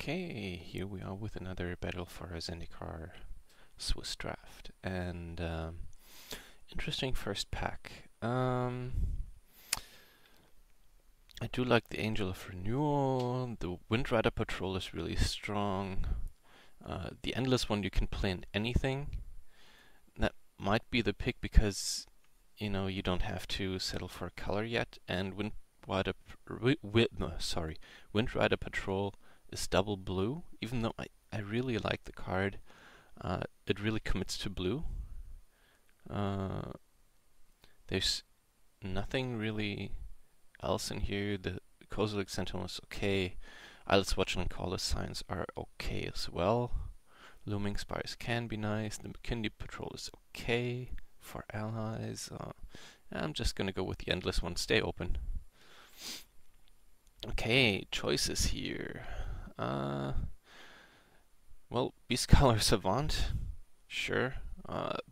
Okay, here we are with another battle for a Zendikar Swiss draft, and interesting first pack. I do like the Angel of Renewal. The Windrider Patrol is really strong. The Endless one you can play in anything. That might be the pick because you don't have to settle for a color yet, and Windrider Patrol is double blue, even though I really like the card. It really commits to blue. There's nothing really else in here. The Kozilek Sentinel is okay. Eyeless Watch and Callous Signs are okay as well. Looming Spires can be nice. The McKinley Patrol is okay for allies. I'm just gonna go with the Endless one. Stay open. Okay, choices here. Well, Beast Color Savant, sure.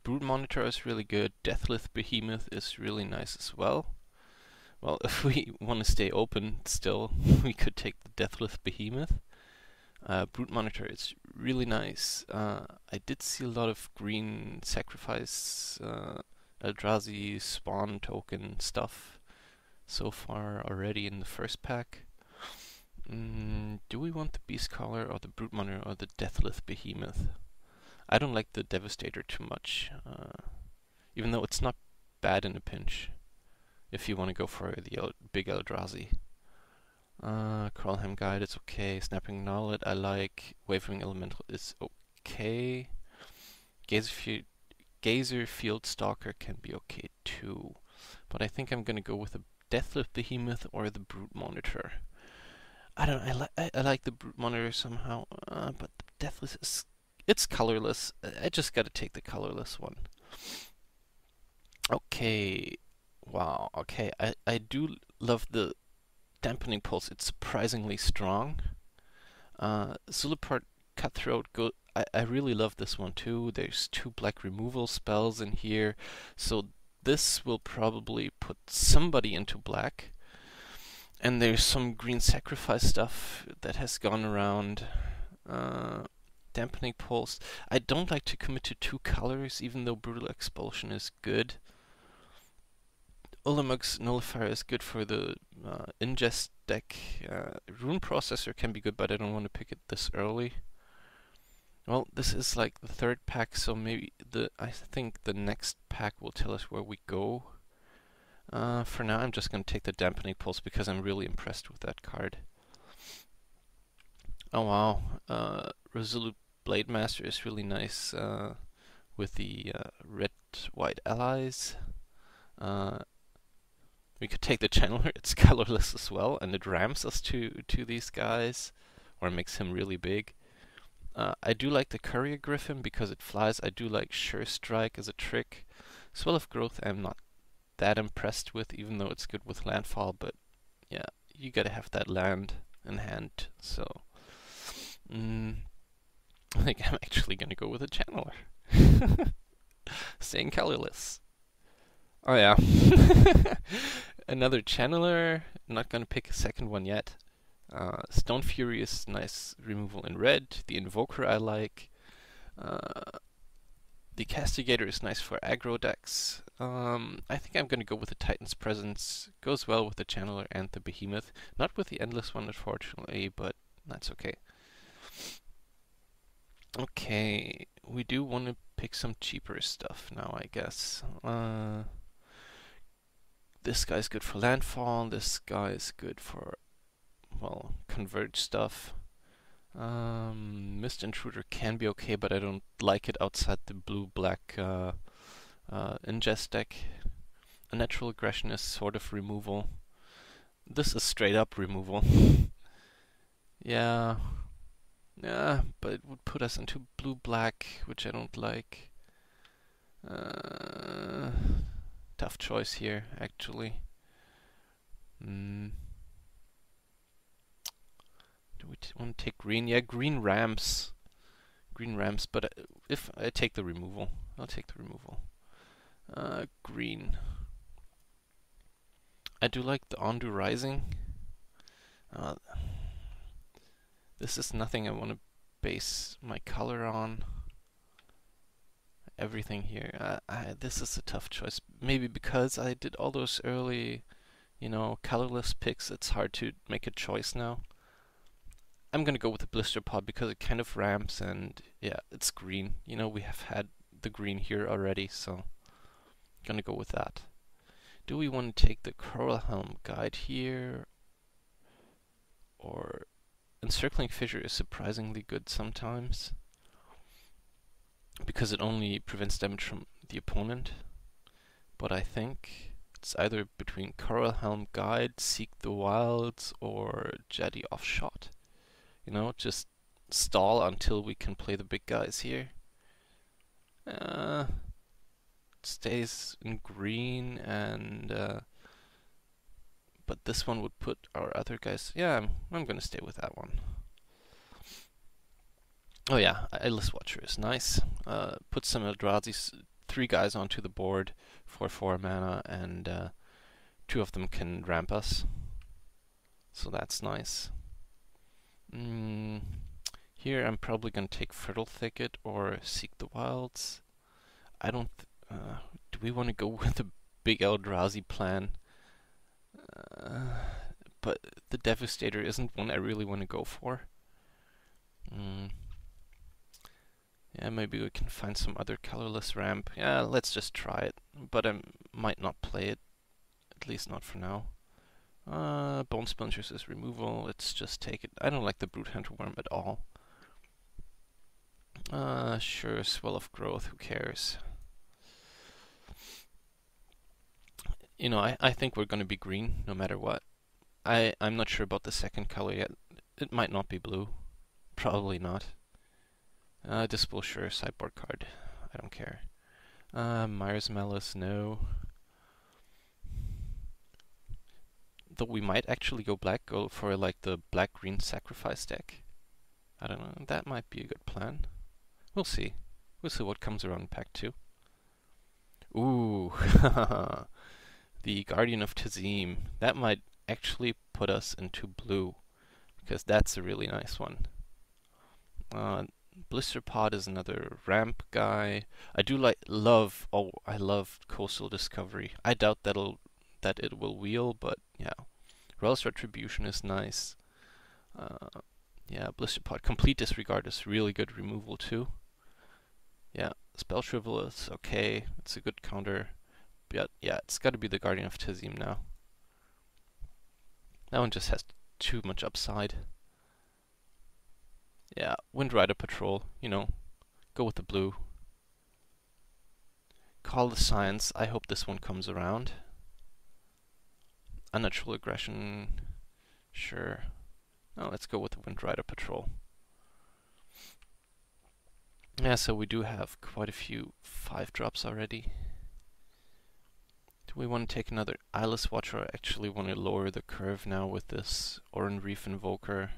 Brood Monitor is really good. Deathlith Behemoth is really nice as well. Well, if we want to stay open still, we could take the Deathlith Behemoth. Brood Monitor is really nice. I did see a lot of green sacrifice Eldrazi spawn token stuff so far already in the first pack. Do we want the Beast Caller or the Brute Monitor or the Deathlith Behemoth? I don't like the Devastator too much, even though it's not bad in a pinch, if you want to go for the big Eldrazi. Kralheim Guide is okay. Snapping Knowledge I like. Wavering Elemental is okay. Gazer Field Stalker can be okay too. But I think I'm gonna go with the Deathlith Behemoth or the Brute Monitor. I don't know, I like the Brute Monitor somehow, but the Deathless it's colorless. I just gotta take the colorless one. Okay, wow, okay, I do love the Dampening Pulse. It's surprisingly strong. Zulapart Cutthroat, I really love this one too. There's 2 black removal spells in here, so this will probably put somebody into black. And there's some green sacrifice stuff that has gone around. Dampening Pulse. I don't like to commit to 2 colors, even though Brutal Expulsion is good. Ulamog's Nullifier is good for the ingest deck. Rune Processor can be good, but I don't want to pick it this early. Well, this is like the 3rd pack, so maybe I think the next pack will tell us where we go. For now, I'm just going to take the Dampening Pulse because I'm really impressed with that card. Oh wow, Resolute Blade Master is really nice with the red-white allies. We could take the Channeler, it's colorless as well, and it rams us to these guys, or makes him really big. I do like the Courier Griffin because it flies. I do like Sure Strike as a trick. Swell of Growth I'm not that impressed with, even though it's good with landfall, but yeah, you gotta have that land in hand, so I think I'm actually gonna go with a Channeler. Staying colorless. Oh yeah. Another Channeler, not gonna pick a second one yet. Stone Fury is nice removal in red, the Invoker I like. The Castigator is nice for aggro decks. I think I'm going to go with the Titan's Presence. Goes well with the Channeler and the Behemoth. Not with the Endless one, unfortunately, but that's okay. Okay, we do want to pick some cheaper stuff now, I guess. This guy's good for landfall. This guy is good for, well, converge stuff. Mist Intruder can be okay, but I don't like it outside the blue-black ingest deck. Unnatural Aggression is sort of removal. This is straight up removal. Yeah, but it would put us into blue-black, which I don't like. Tough choice here, actually. Do we want to take green? Yeah, green ramps. Green ramps, but if I take the removal, I'll take the removal. Green. I do like the Ondu Rising. This is nothing I want to base my color on. Everything here. This is a tough choice. Maybe because I did all those early, colorless picks, it's hard to make a choice now. I'm gonna go with the blister pod because it kind of ramps and yeah, it's green. We have had the green here already, so gonna go with that. Do we want to take the Coral Helm Guide here? Or Encircling Fissure is surprisingly good sometimes because it only prevents damage from the opponent. But I think it's either between Coral Helm Guide, Seek the Wilds, or Jetty Offshot. Just stall until we can play the big guys here. Stays in green, and but this one would put our other guys. Yeah, I'm gonna stay with that one. Oh yeah, Eyeless Watcher is nice. Put some Eldrazi's 3 guys onto the board for 4 mana, and 2 of them can ramp us. So that's nice. Here I'm probably gonna take Fertile Thicket or Seek the Wilds. I don't. Do we want to go with the big Eldrazi plan? But the Devastator isn't one I really want to go for. Yeah, maybe we can find some other colorless ramp. Yeah, let's just try it. But I might not play it, at least not for now. Bone Splinters is removal. Let's just take it. I don't like the Brute Hunter Worm at all. Sure, Swell of Growth. Who cares? I think we're going to be green no matter what. I'm not sure about the second color yet. It might not be blue. Probably not. Disable Sure, sideboard card. I don't care. Myers Malice, no. Though we might actually go for like the black-green sacrifice deck. I don't know, that might be a good plan. We'll see. We'll see what comes around in pack 2. Ooh, the Guardian of Tazim. That might actually put us into blue, because that's a really nice one. Blister Pod is another ramp guy. I love Coastal Discovery. I doubt that it will wheel, but yeah. Relic Retribution is nice. Yeah, Blister Pod. Complete Disregard is really good removal too. Yeah, Spell Shrivel is okay. It's a good counter. But yeah, it's got to be the Guardian of Tazim now. That one just has too much upside. Yeah, Windrider Patrol, go with the blue. Call the Science, I hope this one comes around. Unnatural Aggression, sure. No, let's go with the Windrider Patrol. Yeah, so we do have quite a few 5-drops already. Do we want to take another Eyeless Watcher, or actually want to lower the curve now with this Oran Reef Invoker?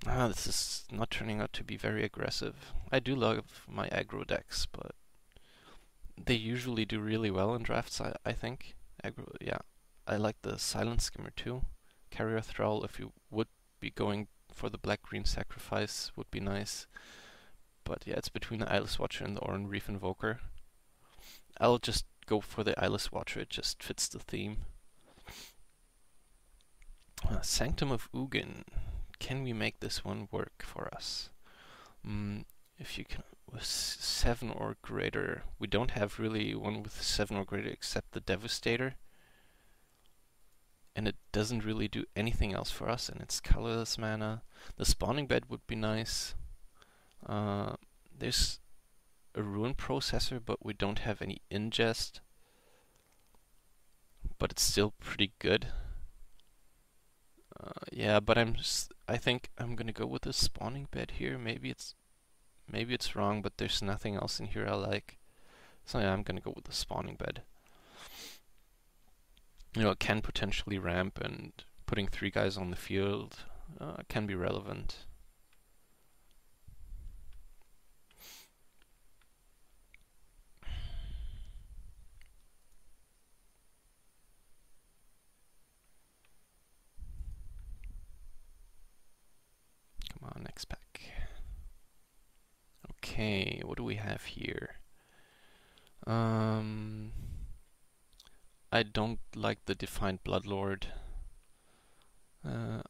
This is not turning out to be very aggressive. I do love my aggro decks, but they usually do really well in drafts, I think. Aggro, yeah. I like the Silent Skimmer too. Carrier Thrall, if you would be going for the black-green sacrifice, would be nice. But yeah, it's between the Eyeless Watcher and the Oran Reef Invoker. I'll just go for the Eyeless Watcher, it just fits the theme. Sanctum of Ugin. Can we make this one work for us? If you can, with 7 or greater. We don't have really one with 7 or greater except the Devastator. And it doesn't really do anything else for us, and it's colorless mana. The Spawning Bed would be nice. There's a Ruin Processor, but we don't have any Ingest. But it's still pretty good. Yeah, but I think I'm gonna go with the Spawning Bed here. Maybe it's wrong, but there's nothing else in here I like. So yeah, I'm gonna go with the Spawning Bed. It can potentially ramp, and putting 3 guys on the field can be relevant. Okay, what do we have here? Um, I don't like the Defiant Bloodlord. Uh,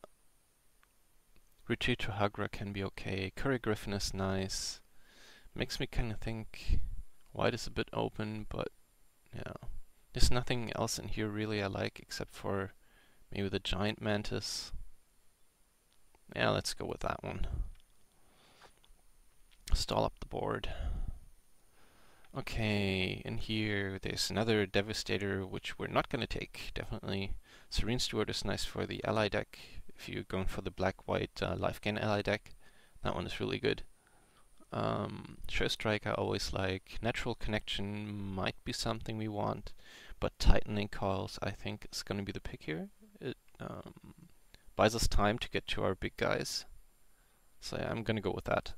Retreat to Hagra can be okay. Curry Griffin is nice. Makes me kind of think white is a bit open, but yeah. There's nothing else in here really I like except for maybe the Giant Mantis. Yeah, let's go with that one. Stall up the board. Okay, in here there's another Devastator, which we're not going to take, definitely. Serene Steward is nice for the ally deck. If you're going for the black-white life gain ally deck, that one is really good. Sure Strike I always like. Natural Connection might be something we want, but Tightening Coils I think is going to be the pick here. It buys us time to get to our big guys, so yeah, I'm going to go with that.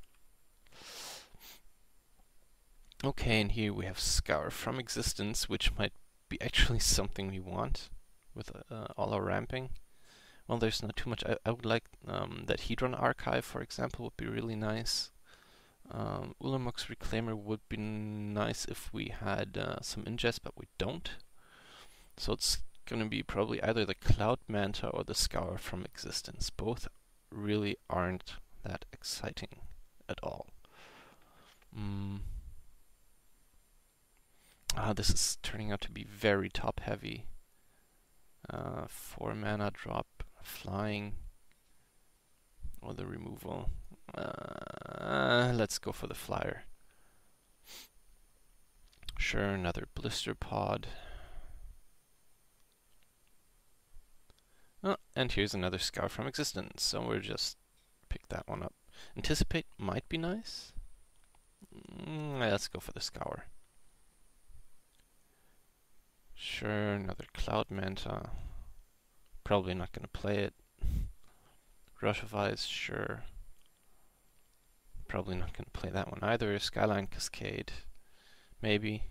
Okay, and here we have Scour from Existence, which might be actually something we want with all our ramping. Well, there's not too much. I would like that Hedron Archive, for example, would be really nice. Ulamog's Reclaimer would be nice if we had some ingest, but we don't. So it's gonna be probably either the Cloud Manta or the Scour from Existence. Both really aren't that exciting at all. This is turning out to be very top heavy. 4 mana drop, flying, or the removal. Let's go for the flyer. Sure, another blister pod. Oh, and here's another Scour from Existence, so we'll just pick that one up. Anticipate might be nice. Let's go for the Scour. Sure, another Cloud Manta. Probably not going to play it. Rush of Eyes, sure. Probably not going to play that one either. Skyline Cascade, maybe.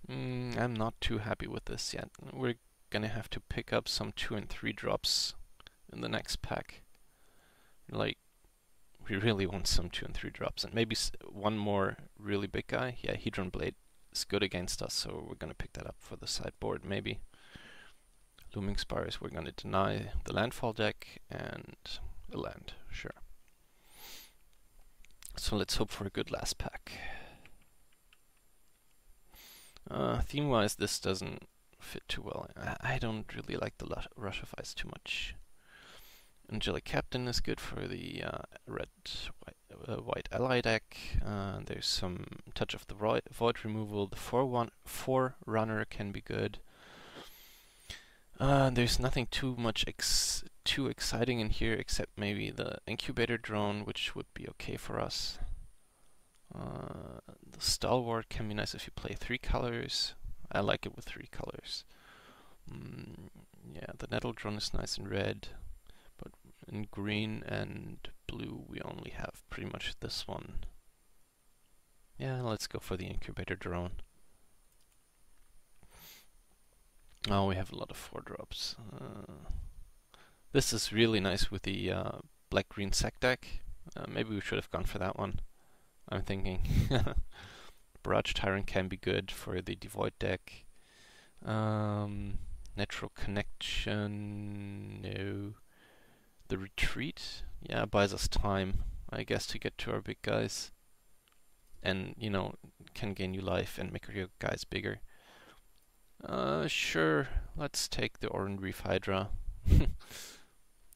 I'm not too happy with this yet. We're gonna have to pick up some 2 and 3 drops in the next pack. Like, we really want some 2 and 3 drops, and maybe one more really big guy. Yeah, Hedron Blade is good against us, so we're gonna pick that up for the sideboard, maybe. Looming Spires, we're gonna deny the landfall deck, and a land, sure. So let's hope for a good last pack. Theme-wise, this doesn't fit too well. I don't really like the Rush of Ice too much. Angelic Captain is good for the red-white ally deck. There's some Touch of the Void removal. The Forerunner can be good. There's nothing too much too exciting in here except maybe the Incubator Drone, which would be okay for us. The Stalwart can be nice if you play 3 colors. I like it with 3 colors. Yeah, the Nettle Drone is nice in red, but in green and blue we only have pretty much this one. Yeah, let's go for the Incubator Drone. Oh, we have a lot of 4-drops. This is really nice with the black-green Sec deck. Maybe we should have gone for that one. I'm thinking. Barrage Tyrant can be good for the Devoid deck. Natural Connection, no. The Retreat, yeah, buys us time, I guess, to get to our big guys. And, you know, can gain you life and make your guys bigger. Sure, let's take the Oran Reef Hydra.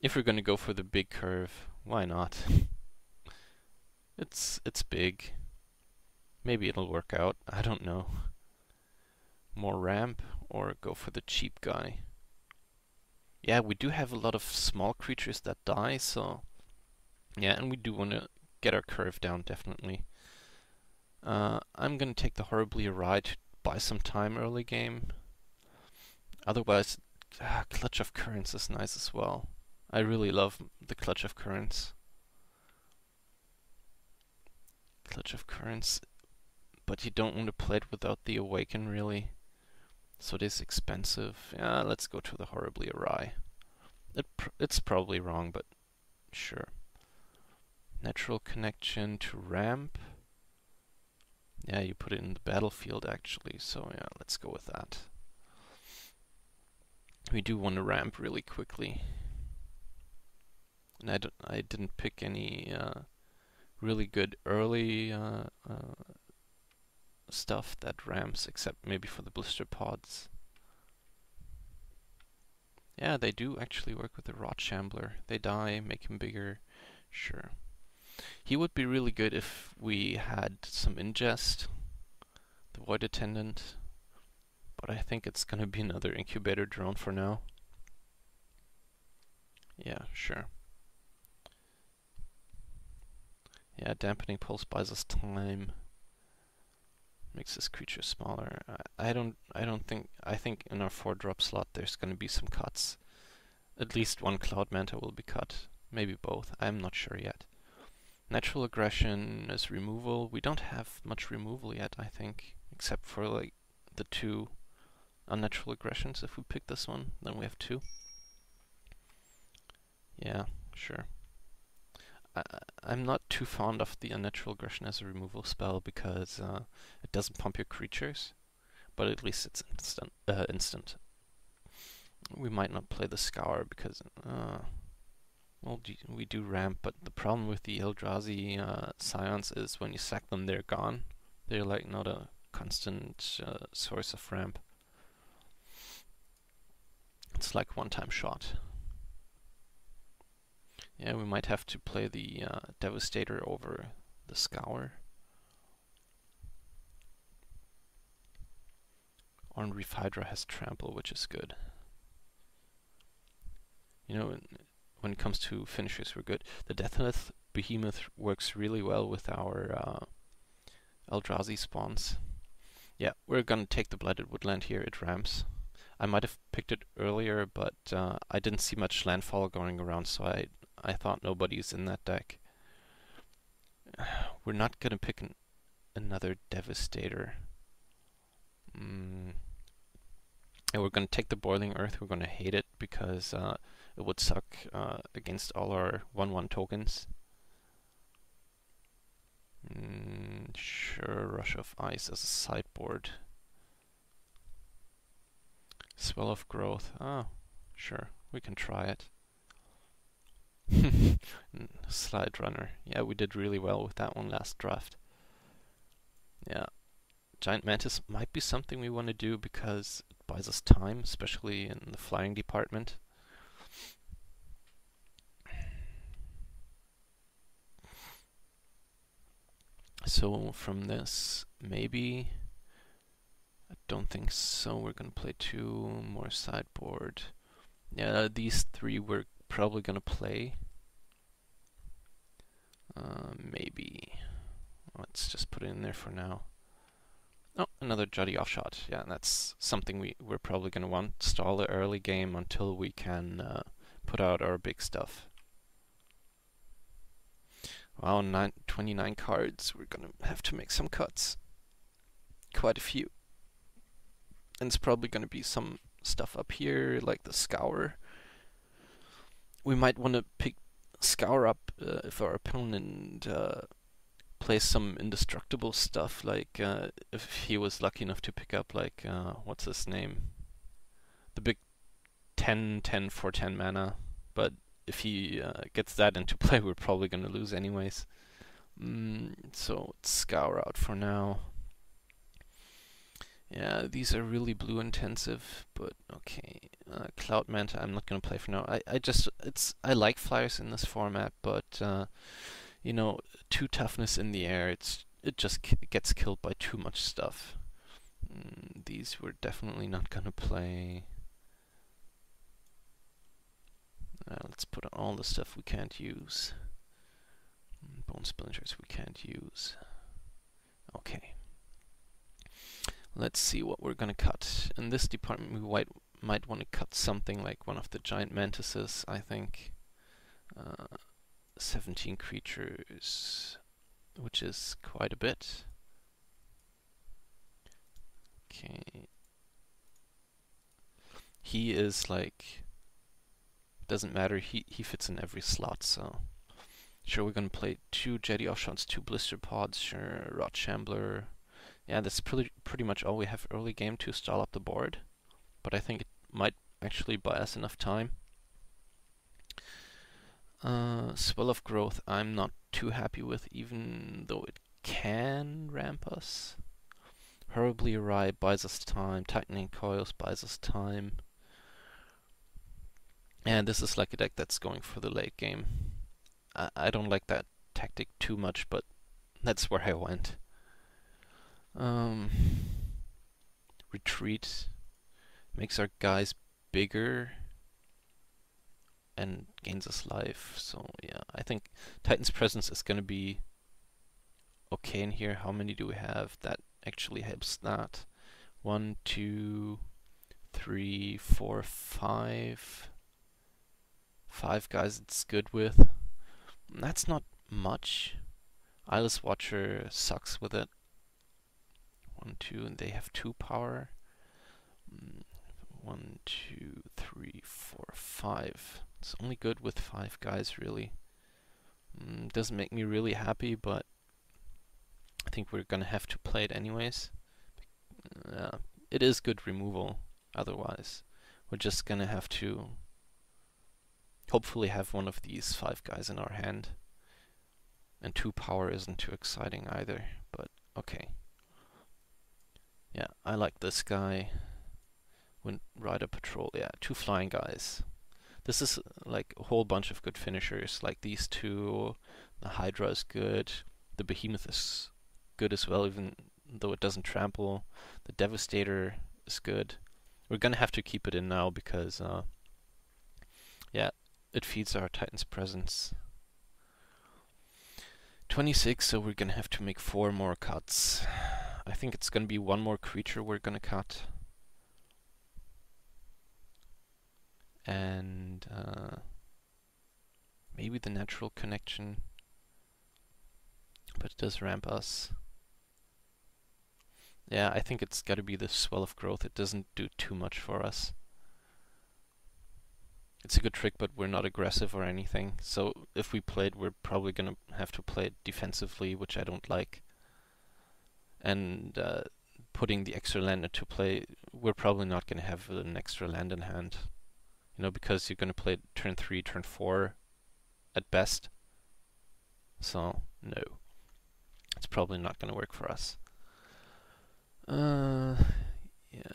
If we're gonna go for the big curve, why not? It's big. Maybe it'll work out, I don't know. More ramp, or go for the cheap guy. Yeah, we do have a lot of small creatures that die, so... Yeah, and we do want to get our curve down, definitely. I'm gonna take the Horribly Awry to buy some time early game. Otherwise, Clutch of Currents is nice as well. I really love the Clutch of Currents. Clutch of Currents, but you don't want to play it without the Awaken, really. So it is expensive. Yeah, let's go to the Horribly Awry. It's probably wrong, but sure. Natural connection to ramp. Yeah, you put it in the battlefield actually, so yeah, let's go with that. We do want to ramp really quickly. And I didn't pick any really good early stuff that ramps, except maybe for the blister pods. Yeah, they do actually work with the Rot Shambler. They die, make him bigger. Sure. He would be really good if we had some ingest, the Void Attendant. But I think it's gonna be another incubator drone for now. Yeah, sure. Yeah, dampening pulse buys us time. Makes this creature smaller. I think in our 4-drop slot there's gonna be some cuts. At least one Cloud Manta will be cut. Maybe both. I'm not sure yet. Natural aggression is removal. We don't have much removal yet, I think. Except for like the 2 unnatural aggressions. If we pick this one, then we have 2. Yeah, sure. I'm not too fond of the unnatural aggression as a removal spell because it doesn't pump your creatures, but at least it's instant. We might not play the Scour because well, we do ramp, but the problem with the Eldrazi Scions is when you sack them, they're gone. They're like not a constant source of ramp. It's like one-time shot. Yeah, we might have to play the Devastator over the Scour. Ornreef Hydra has Trample, which is good. You know, when it comes to finishers, we're good. The Deathless Behemoth works really well with our Eldrazi spawns. Yeah, we're gonna take the Blighted Woodland here. It ramps. I might have picked it earlier, but I didn't see much landfall going around, so I thought nobody's in that deck. We're not gonna pick another Devastator. And we're gonna take the Boiling Earth. We're gonna hate it because it would suck against all our 1/1 tokens. Sure, Rush of Ice as a sideboard. Swell of Growth. Oh, sure, we can try it. Slide Runner. Yeah, we did really well with that one last draft. Yeah. Giant Mantis might be something we want to do because it buys us time, especially in the flying department. So from this, maybe... I don't think so. We're gonna play 2 more sideboard. Yeah, these 3 we're probably gonna play. Maybe. Let's just put it in there for now. Oh, another Juddy Offshot. Yeah, that's something we're probably gonna want. Stall the early game until we can put out our big stuff. Wow, 29 cards. We're gonna have to make some cuts. Quite a few. And it's probably gonna be some stuff up here, like the Scour. We might want to pick Scour up if our opponent plays some indestructible stuff, like if he was lucky enough to pick up, like, what's his name? The big 10 for 10 mana. But if he gets that into play, we're probably going to lose anyways. So it's Scour out for now. Yeah, these are really blue intensive, but okay. Cloud Manta I'm not gonna play for now. I like flyers in this format, but you know, 2 toughness in the air, it just gets killed by too much stuff. These we're definitely not gonna play. Let's put on all the stuff we can't use. Bone Splinters we can't use. Okay. Let's see what we're gonna cut. In this department we might want to cut something like one of the Giant Mantises, I think. 17 creatures, which is quite a bit. Okay. He is like, doesn't matter, he fits in every slot, so Sure, we're gonna play 2 Jetty Offshots, 2 Blister Pods, sure, Rod Shambler. Yeah, that's pretty much all we have early game to stall up the board. But I think it might actually buy us enough time. Swell of Growth I'm not too happy with, even though it can ramp us. Horribly Awry buys us time. Tightening Coils buys us time. And this is like a deck that's going for the late game. I don't like that tactic too much, but that's where I went. Retreat makes our guys bigger and gains us life. So yeah, I think Titan's Presence is gonna be okay in here. How many do we have? That actually helps that. 1, 2, 3, 4, 5. 5 guys it's good with. That's not much. Eyeless Watcher sucks with it. 1, 2, and they have 2 power. 1, 2, 3, 4, 5. It's only good with 5 guys, really. Doesn't make me really happy, but I think we're gonna have to play it anyways. It is good removal, otherwise. We're just gonna have to hopefully have one of these 5 guys in our hand. And 2 power isn't too exciting either, but okay. Yeah, I like this guy. Wind Rider Patrol, yeah, 2 flying guys. This is like a whole bunch of good finishers, like these 2. The Hydra is good. The Behemoth is good as well, even though it doesn't trample. The Devastator is good. We're gonna have to keep it in now because, yeah, it feeds our Titan's Presence. 26, so we're gonna have to make 4 more cuts. I think it's gonna be 1 more creature we're gonna cut. And maybe the Natural Connection, but it does ramp us. Yeah, I think it's gotta be the Swell of Growth. It doesn't do too much for us. It's a good trick, but we're not aggressive or anything. So if we play it, we're probably gonna have to play it defensively, which I don't like. And putting the extra land into play, we're probably not gonna have an extra land in hand. You know, because you're gonna play it turn 3, turn 4 at best. So, no. It's probably not gonna work for us. Yeah,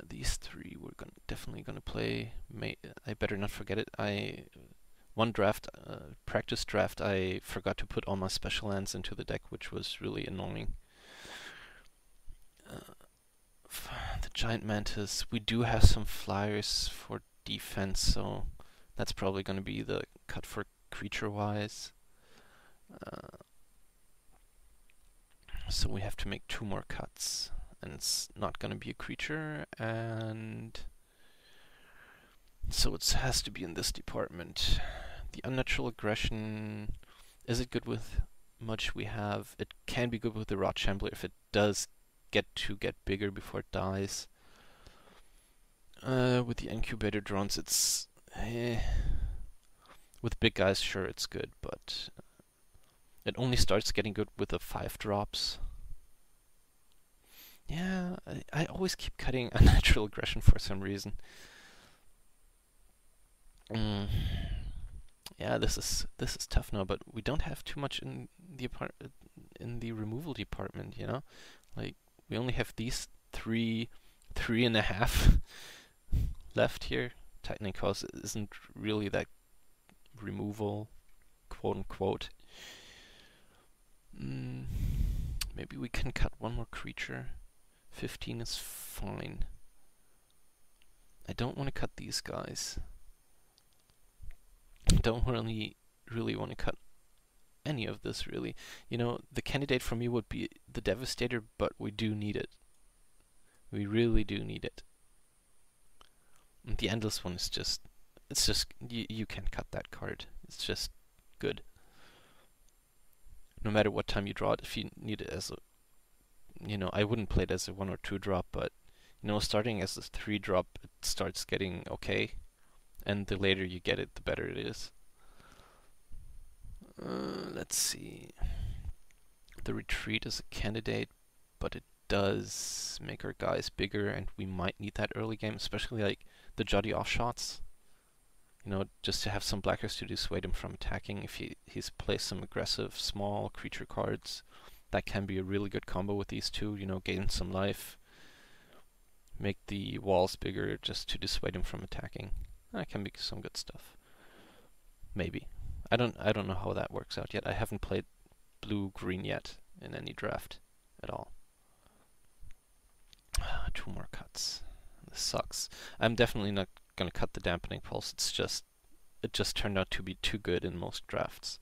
these 3 we're definitely gonna play. I better not forget it. One draft, practice draft, I forgot to put all my special lands into the deck, which was really annoying. The Giant Mantis, we do have some flyers for defense, so that's probably gonna be the cut for creature-wise. So we have to make 2 more cuts, and it's not gonna be a creature, and so it has to be in this department. The Unnatural Aggression, is it good with much we have? It can be good with the Rod Shambler if it does get bigger before it dies. With the Incubator Drones, it's with big guys, sure, it's good, but it only starts getting good with the 5 drops. Yeah, I always keep cutting Unnatural Aggression for some reason. Yeah, this is tough now, but we don't have too much in the removal department, you know? Like, we only have these 3.5 left here. Tightening Coils isn't really that removal, quote unquote. Maybe we can cut 1 more creature. 15 is fine. I don't want to cut these guys. I don't really want to cut any of this, really. You know, the candidate for me would be the Devastator, but we do need it. We really do need it. And the Endless one is just... It's just... You can't cut that card. It's just good. No matter what time you draw it, if you need it as a... You know, I wouldn't play it as a 1 or 2 drop, but... You know, starting as a 3 drop, it starts getting okay. And the later you get it, the better it is. Let's see. The retreat is a candidate, but it does make our guys bigger, and we might need that early game, especially like the Juddy off shots. You know, just to have some blackers to dissuade him from attacking. If he's placed some aggressive small creature cards, that can be a really good combo with these two. You know, gain some life, make the walls bigger just to dissuade him from attacking. That can be some good stuff. Maybe. I don't know how that works out yet. I haven't played blue-green yet in any draft at all. 2 more cuts. This sucks. I'm definitely not gonna cut the dampening pulse. It just turned out to be too good in most drafts.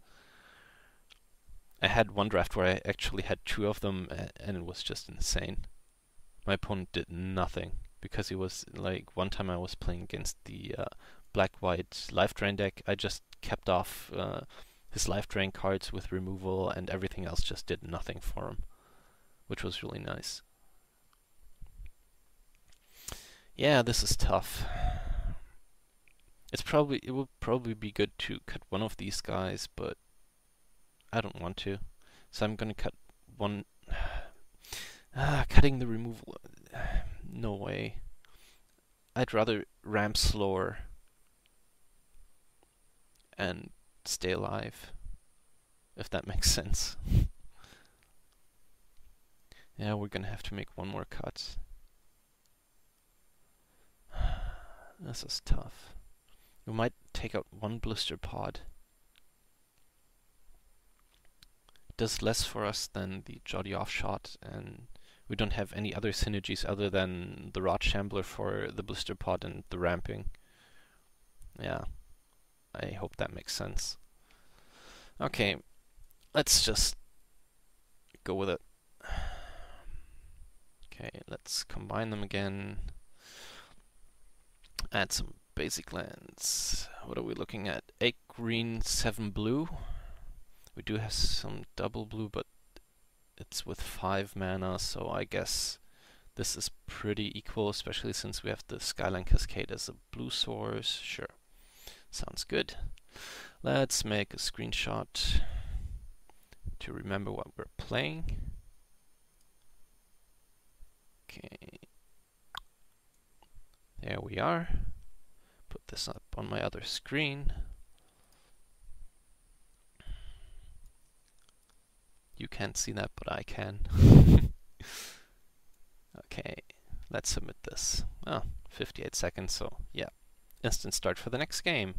I had one draft where I actually had 2 of them, and it was just insane. My opponent did nothing because he was like, one time I was playing against the black-white life drain deck. I just kept off his life drain cards with removal, and everything else just did nothing for him, which was really nice. Yeah, this is tough. It would probably be good to cut one of these guys, but I don't want to. So I'm gonna cut one. Cutting the removal. No way. I'd rather ramp slower and stay alive, if that makes sense. Yeah, we're gonna have to make one more cut. This is tough. We might take out one blister pod. It does less for us than the Jolly Offshot, and we don't have any other synergies other than the Rod Shambler for the blister pod and the ramping. Yeah, I hope that makes sense. Okay, let's just go with it. Okay, let's combine them again. Add some basic lands. What are we looking at? 8 green, 7 blue. We do have some double blue, but it's with 5 mana, so I guess this is pretty equal, especially since we have the Skyline Cascade as a blue source. Sure, sounds good. Let's make a screenshot to remember what we're playing. Okay, there we are. Put this up on my other screen. You can't see that, but I can. Okay, let's submit this. Oh, 58 seconds, so yeah. Instant start for the next game.